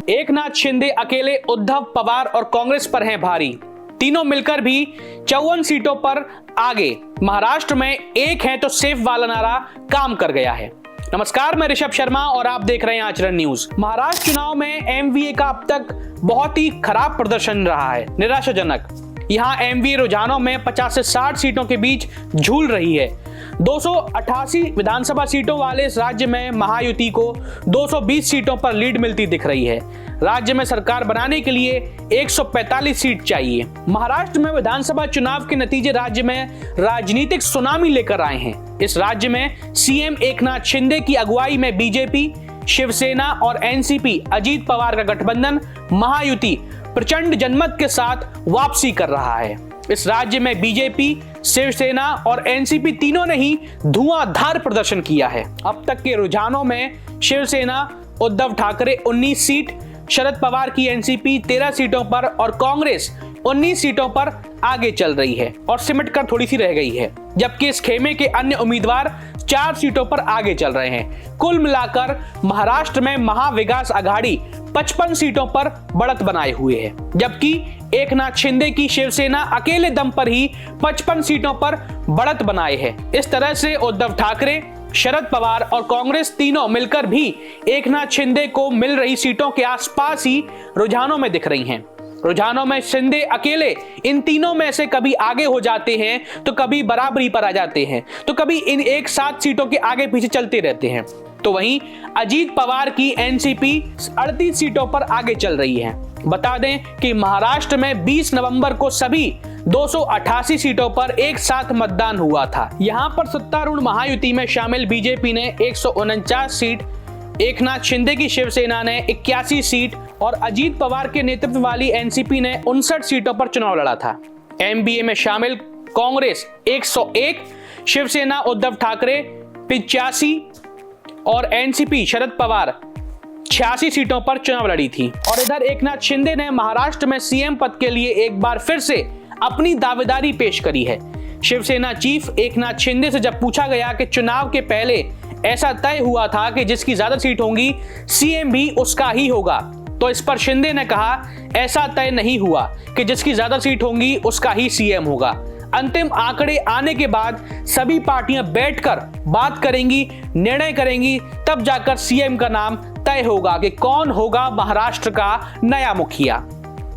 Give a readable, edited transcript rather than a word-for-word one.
एकनाथ शिंदे अकेले उद्धव, पवार और कांग्रेस पर हैं भारी। तीनों मिलकर भी 54 सीटों पर आगे। महाराष्ट्र में एक है तो सेफ वाला नारा काम कर गया है। नमस्कार, मैं ऋषभ शर्मा और आप देख रहे हैं आचरण न्यूज। महाराष्ट्र चुनाव में एमवीए का अब तक बहुत ही खराब प्रदर्शन रहा है, निराशाजनक। यहाँ एमवीए रुझानों में 50 से 60 सीटों के बीच झूल रही है। 288 विधानसभा सीटों वाले इस राज्य में महायुति को 220 सीटों पर लीड मिलती दिख रही है। राज्य में सरकार बनाने के लिए 145 सीट चाहिए। महाराष्ट्र में विधानसभा चुनाव के नतीजे राज्य में राजनीतिक सुनामी लेकर आए हैं। इस राज्य में सीएम एकनाथ शिंदे की अगुवाई में बीजेपी, शिवसेना और एनसीपी अजीत पवार का गठबंधन महायुति प्रचंड जनमत के साथ वापसी कर रहा है। इस राज्य में बीजेपी, शिवसेना और एनसीपी तीनों ने ही धुआंधार प्रदर्शन किया है। अब तक के रुझानों में शिवसेना उद्धव ठाकरे 19 सीट, शरद पवार की एनसीपी 13 सीटों पर और कांग्रेस 19 सीटों पर आगे चल रही है और सिमट कर थोड़ी सी रह गई है, जबकि इस खेमे के अन्य उम्मीदवार 4 सीटों पर आगे चल रहे हैं। कुल मिलाकर महाराष्ट्र में महाविकास आघाड़ी 55 सीटों पर बढ़त बनाए हुए है, जबकि एकनाथ शिंदे की शिवसेना अकेले दम पर ही 55 सीटों पर बढ़त बनाए है। इस तरह से उद्धव ठाकरे, शरद पवार और कांग्रेस तीनों मिलकर भी एकनाथ शिंदे को मिल रही सीटों के आसपास ही रुझानों में दिख रही हैं। रुझानों में शिंदे अकेले इन तीनों में से कभी आगे हो जाते हैं तो कभी बराबरी पर आ जाते हैं, तो कभी इन एक साथ सीटों के आगे पीछे चलते रहते हैं। तो वहीं अजीत पवार की एनसीपी 38 सीटों पर आगे चल रही है। बता दें कि महाराष्ट्र में 20 नवंबर को सभी 288 सीटों पर एक साथ मतदान हुआ था। यहां पर सत्तारूढ़ महायुति में शामिल बीजेपी ने 149 सीट, एकनाथ शिंदे की शिवसेना ने 81 सीट और अजीत पवार के नेतृत्व वाली एनसीपी ने 59 सीटों पर चुनाव लड़ा था। एमबीए में शामिल कांग्रेस 101, शिवसेना उद्धव ठाकरे 85 और एनसीपी शरद पवार 86 सीटों पर चुनाव लड़ी थी। और इधर एकनाथ शिंदे ने महाराष्ट्र में सीएम पद के लिए एक बार फिर से अपनी दावेदारी पेश करी है। शिवसेना चीफ एकनाथ शिंदे से जब पूछा गया कि चुनाव के पहले ऐसा तय हुआ था कि जिसकी ज्यादा सीट होंगी सीएम भी उसका ही होगा, तो इस पर शिंदे ने कहा ऐसा तय नहीं हुआ कि जिसकी ज्यादा सीट होंगी उसका ही सीएम होगा। अंतिम आंकड़े आने के बाद सभी पार्टियां बैठकर बात करेंगी, निर्णय करेंगी, तब जाकर सीएम का नाम तय होगा कि कौन होगा महाराष्ट्र का नया मुखिया।